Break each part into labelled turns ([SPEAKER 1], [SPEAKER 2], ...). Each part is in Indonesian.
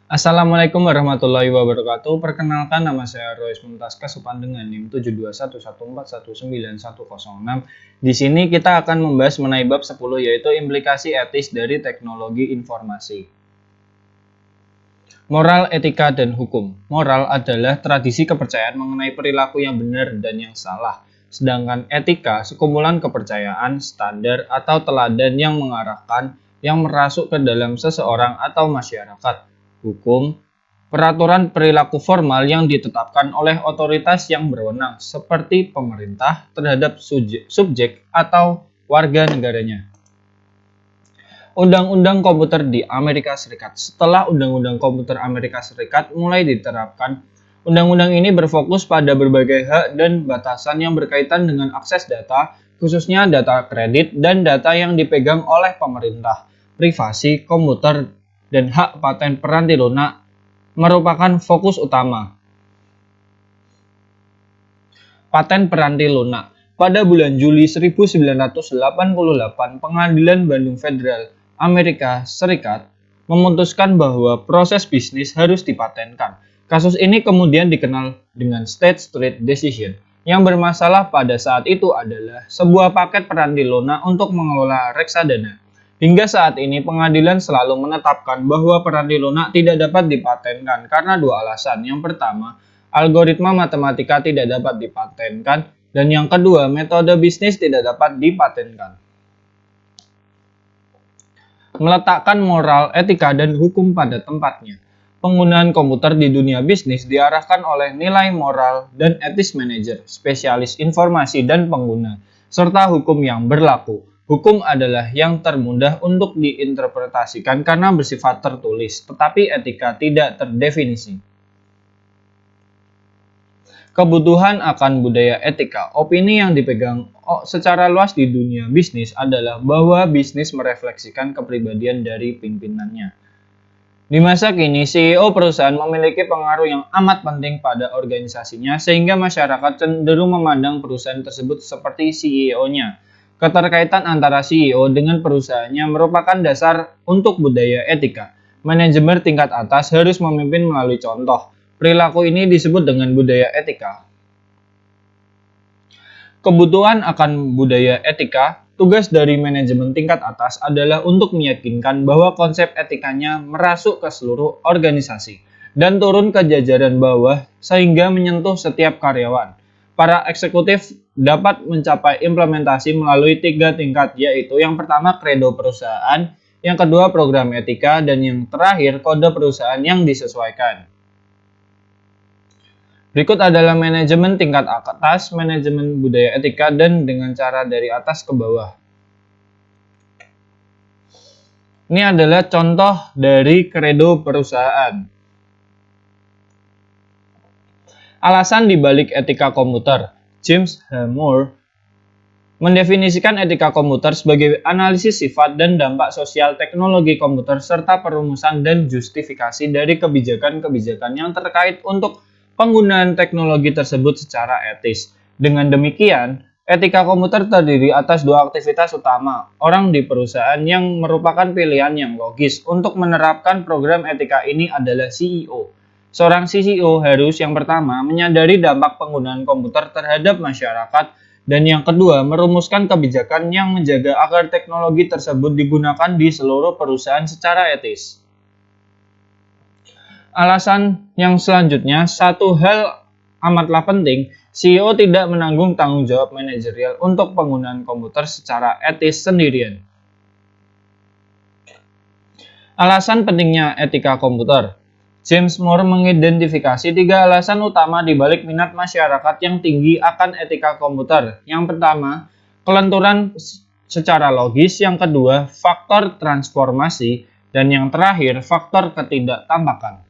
[SPEAKER 1] Assalamualaikum warahmatullahi wabarakatuh. Perkenalkan, nama saya Rois Muntaskas Supan dengan NIM 72114191106. Di sini kita akan membahas mengenai bab 10, yaitu implikasi etis dari teknologi informasi. Moral, etika, dan hukum. Moral adalah tradisi kepercayaan mengenai perilaku yang benar dan yang salah. Sedangkan etika, sekumpulan kepercayaan, standar, atau teladan yang mengarahkan yang merasuk ke dalam seseorang atau masyarakat. Hukum, peraturan perilaku formal yang ditetapkan oleh otoritas yang berwenang seperti pemerintah terhadap subjek atau warga negaranya. Undang-undang komputer di Amerika Serikat. Setelah Undang-undang komputer Amerika Serikat mulai diterapkan, undang-undang ini berfokus pada berbagai hak dan batasan yang berkaitan dengan akses data, khususnya data kredit dan data yang dipegang oleh pemerintah. Privasi komputer dan hak paten peranti lunak merupakan fokus utama. Paten peranti lunak. Pada bulan Juli 1988, Pengadilan Bandung Federal Amerika Serikat memutuskan bahwa proses bisnis harus dipatenkan. Kasus ini kemudian dikenal dengan State Street Decision. Yang bermasalah pada saat itu adalah sebuah paket peranti lunak untuk mengelola reksadana. Hingga saat ini pengadilan selalu menetapkan bahwa peranti lunak tidak dapat dipatenkan karena dua alasan. Yang pertama, algoritma matematika tidak dapat dipatenkan, dan yang kedua, metode bisnis tidak dapat dipatenkan. Meletakkan moral, etika, dan hukum pada tempatnya. Penggunaan komputer di dunia bisnis diarahkan oleh nilai moral dan etis manajer, spesialis informasi dan pengguna, serta hukum yang berlaku. Hukum adalah yang termudah untuk diinterpretasikan karena bersifat tertulis, tetapi etika tidak terdefinisi. Kebutuhan akan budaya etika. Opini yang dipegang secara luas di dunia bisnis adalah bahwa bisnis merefleksikan kepribadian dari pimpinannya. Di masa kini, CEO perusahaan memiliki pengaruh yang amat penting pada organisasinya sehingga masyarakat cenderung memandang perusahaan tersebut seperti CEO-nya. Keterkaitan antara CEO dengan perusahaannya merupakan dasar untuk budaya etika. Manajemen tingkat atas harus memimpin melalui contoh. Perilaku ini disebut dengan budaya etika. Kebutuhan akan budaya etika. Tugas dari manajemen tingkat atas adalah untuk meyakinkan bahwa konsep etikanya merasuk ke seluruh organisasi dan turun ke jajaran bawah sehingga menyentuh setiap karyawan. Para eksekutif dapat mencapai implementasi melalui 3 tingkat, yaitu yang pertama kredo perusahaan, yang kedua program etika, dan yang terakhir kode perusahaan yang disesuaikan. Berikut adalah manajemen tingkat atas, manajemen budaya etika, dan dengan cara dari atas ke bawah. Ini adalah contoh dari kredo perusahaan. Alasan dibalik etika komputer. James H. Moore mendefinisikan etika komputer sebagai analisis sifat dan dampak sosial teknologi komputer serta perumusan dan justifikasi dari kebijakan-kebijakan yang terkait untuk penggunaan teknologi tersebut secara etis. Dengan demikian, etika komputer terdiri atas 2 aktivitas utama. Orang di perusahaan yang merupakan pilihan yang logis untuk menerapkan program etika ini adalah CEO. Seorang CEO harus yang pertama menyadari dampak penggunaan komputer terhadap masyarakat, dan yang kedua merumuskan kebijakan yang menjaga agar teknologi tersebut digunakan di seluruh perusahaan secara etis. Alasan yang selanjutnya, satu hal amatlah penting, CEO tidak menanggung tanggung jawab manajerial untuk penggunaan komputer secara etis sendirian. Alasan pentingnya etika komputer. James Moore mengidentifikasi 3 alasan utama di balik minat masyarakat yang tinggi akan etika komputer. Yang pertama, kelenturan secara logis, yang kedua, faktor transformasi, dan yang terakhir, faktor ketidaktampakan.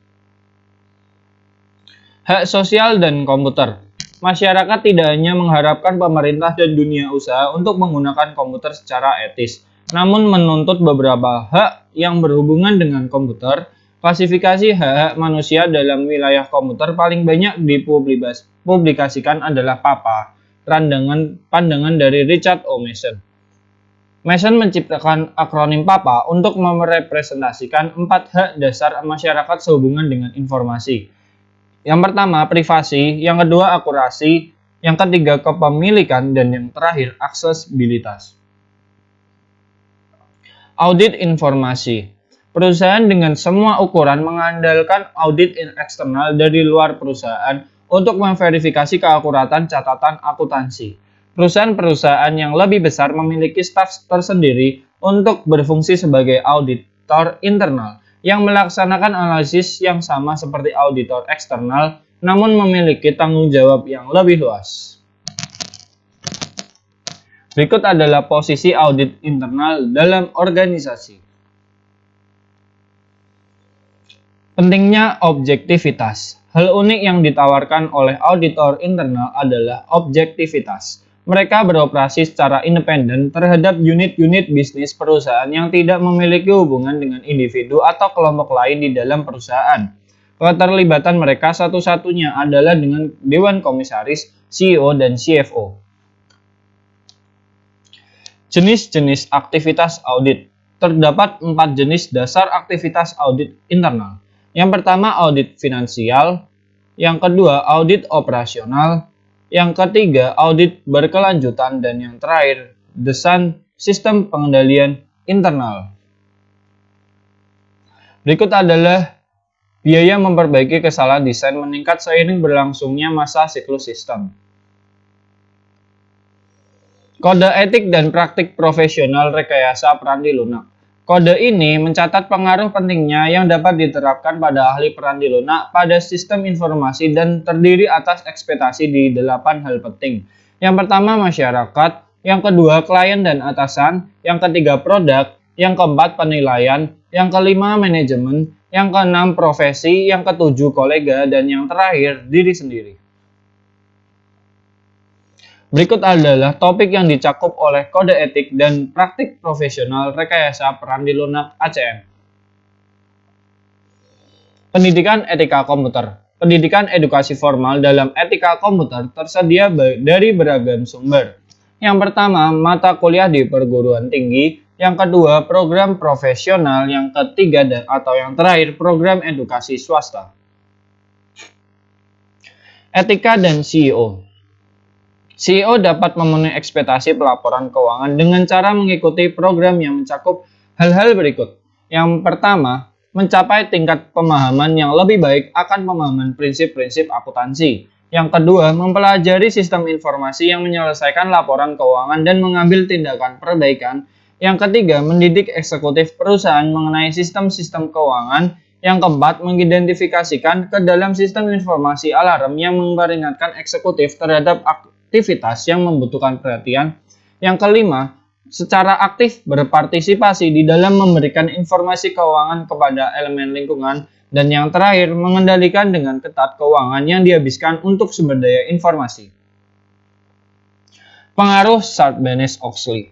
[SPEAKER 1] Hak sosial dan komputer. Masyarakat tidak hanya mengharapkan pemerintah dan dunia usaha untuk menggunakan komputer secara etis, namun menuntut beberapa hak yang berhubungan dengan komputer. Klasifikasi hak-hak manusia dalam wilayah komputer paling banyak dipublikasikan adalah PAPA, pandangan dari Richard O. Mason. Mason menciptakan akronim PAPA untuk merepresentasikan 4 hak dasar masyarakat sehubungan dengan informasi. Yang pertama, privasi, yang kedua, akurasi, yang ketiga, kepemilikan, dan yang terakhir, aksesibilitas. Audit informasi. Perusahaan dengan semua ukuran mengandalkan audit eksternal dari luar perusahaan untuk memverifikasi keakuratan catatan akuntansi. Perusahaan-perusahaan yang lebih besar memiliki staf tersendiri untuk berfungsi sebagai auditor internal yang melaksanakan analisis yang sama seperti auditor eksternal, namun memiliki tanggung jawab yang lebih luas. Berikut adalah posisi audit internal dalam organisasi. Pentingnya objektivitas. Hal unik yang ditawarkan oleh auditor internal adalah objektivitas. Mereka beroperasi secara independen terhadap unit-unit bisnis perusahaan yang tidak memiliki hubungan dengan individu atau kelompok lain di dalam perusahaan. Keterlibatan mereka satu-satunya adalah dengan Dewan Komisaris, CEO, dan CFO. Jenis-jenis aktivitas audit. Terdapat 4 jenis dasar aktivitas audit internal. Yang pertama, audit finansial. Yang kedua, audit operasional. Yang ketiga, audit berkelanjutan. Dan yang terakhir, desain sistem pengendalian internal. Berikut adalah biaya memperbaiki kesalahan desain meningkat seiring berlangsungnya masa siklus sistem. Kode etik dan praktik profesional rekayasa perandi lunak. Kode ini mencatat pengaruh pentingnya yang dapat diterapkan pada ahli perandi lunak pada sistem informasi dan terdiri atas ekspektasi di 8 hal penting. Yang pertama, masyarakat. Yang kedua, klien dan atasan. Yang ketiga, produk. Yang keempat, penilaian. Yang kelima, manajemen. Yang keenam, profesi. Yang ketujuh, kolega. Dan yang terakhir, diri sendiri. Berikut adalah topik yang dicakup oleh kode etik dan praktik profesional rekayasa perandi lunak ACM. Pendidikan etika komputer. Pendidikan edukasi formal dalam etika komputer tersedia dari beragam sumber. Yang pertama, mata kuliah di perguruan tinggi. Yang kedua, program profesional. Yang ketiga atau yang terakhir, program edukasi swasta. Etika dan CEO. CEO dapat memenuhi ekspektasi pelaporan keuangan dengan cara mengikuti program yang mencakup hal-hal berikut. Yang pertama, mencapai tingkat pemahaman yang lebih baik akan pemahaman prinsip-prinsip akuntansi. Yang kedua, mempelajari sistem informasi yang menyelesaikan laporan keuangan dan mengambil tindakan perbaikan. Yang ketiga, mendidik eksekutif perusahaan mengenai sistem-sistem keuangan. Yang keempat, mengidentifikasikan ke dalam sistem informasi alarm yang memperingatkan eksekutif terhadap aktivitas yang membutuhkan perhatian. Yang kelima, secara aktif berpartisipasi di dalam memberikan informasi keuangan kepada elemen lingkungan. Dan yang terakhir, mengendalikan dengan ketat keuangan yang dihabiskan untuk sumber daya informasi. Pengaruh Sarbanes-Oxley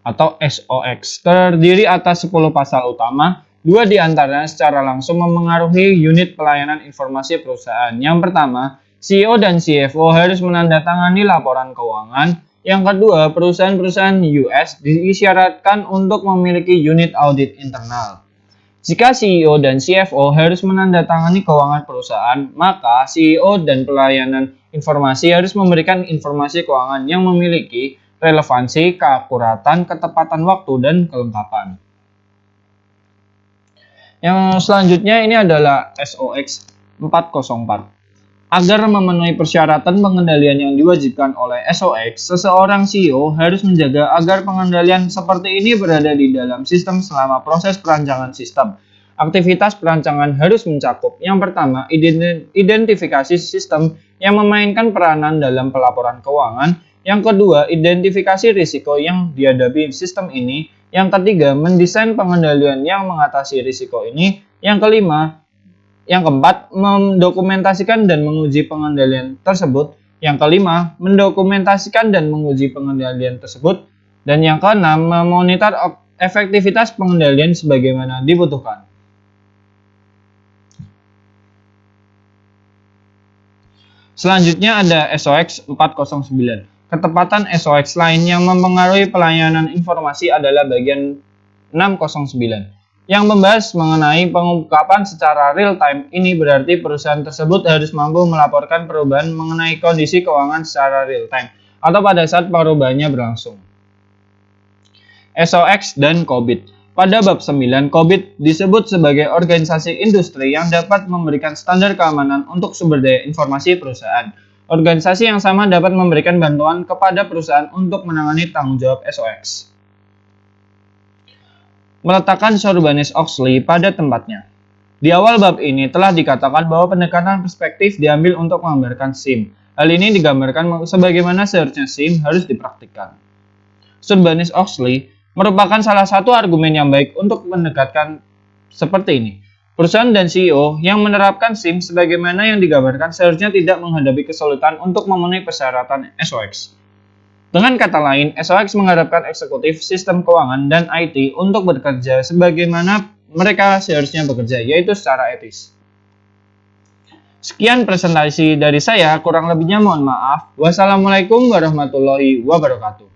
[SPEAKER 1] atau SOX terdiri atas 10 pasal utama. 2 diantaranya secara langsung memengaruhi unit pelayanan informasi perusahaan. Yang pertama, CEO dan CFO harus menandatangani laporan keuangan. Yang kedua, perusahaan-perusahaan US disyaratkan untuk memiliki unit audit internal. Jika CEO dan CFO harus menandatangani keuangan perusahaan, maka CEO dan pelayanan informasi harus memberikan informasi keuangan yang memiliki relevansi, keakuratan, ketepatan waktu, dan kelengkapan. Yang selanjutnya ini adalah SOX 404. Agar memenuhi persyaratan pengendalian yang diwajibkan oleh SOX, seseorang CEO harus menjaga agar pengendalian seperti ini berada di dalam sistem selama proses perancangan sistem. Aktivitas perancangan harus mencakup yang pertama, identifikasi sistem yang memainkan peranan dalam pelaporan keuangan. Yang kedua, identifikasi risiko yang dihadapi sistem ini. Yang ketiga, mendesain pengendalian yang mengatasi risiko ini. Yang kelima, yang keempat, mendokumentasikan dan menguji pengendalian tersebut. Yang kelima, mendokumentasikan dan menguji pengendalian tersebut. Dan yang keenam, memonitor efektivitas pengendalian sebagaimana dibutuhkan. Selanjutnya ada SOX 409. ketepatan SOX lain yang mempengaruhi pelayanan informasi adalah bagian 609 yang membahas mengenai pengungkapan secara real time. Ini berarti perusahaan tersebut harus mampu melaporkan perubahan mengenai kondisi keuangan secara real time atau pada saat perubahannya berlangsung. SOX dan COBIT. Pada bab 9, COBIT disebut sebagai organisasi industri yang dapat memberikan standar keamanan untuk sumber daya informasi perusahaan. Organisasi yang sama dapat memberikan bantuan kepada perusahaan untuk menangani tanggung jawab SOX. Meletakkan Sarbanes-Oxley pada tempatnya. Di awal bab ini telah dikatakan bahwa pendekatan perspektif diambil untuk menggambarkan SIM. Hal ini digambarkan sebagaimana seharusnya SIM harus dipraktikkan. Sarbanes-Oxley merupakan salah satu argumen yang baik untuk mendekatkan seperti ini. Perusahaan dan CEO yang menerapkan SIM sebagaimana yang digambarkan seharusnya tidak menghadapi kesulitan untuk memenuhi persyaratan SOX. Dengan kata lain, SOX mengharapkan eksekutif, sistem keuangan, dan IT untuk bekerja sebagaimana mereka seharusnya bekerja, yaitu secara etis. Sekian presentasi dari saya, kurang lebihnya mohon maaf. Wassalamualaikum warahmatullahi wabarakatuh.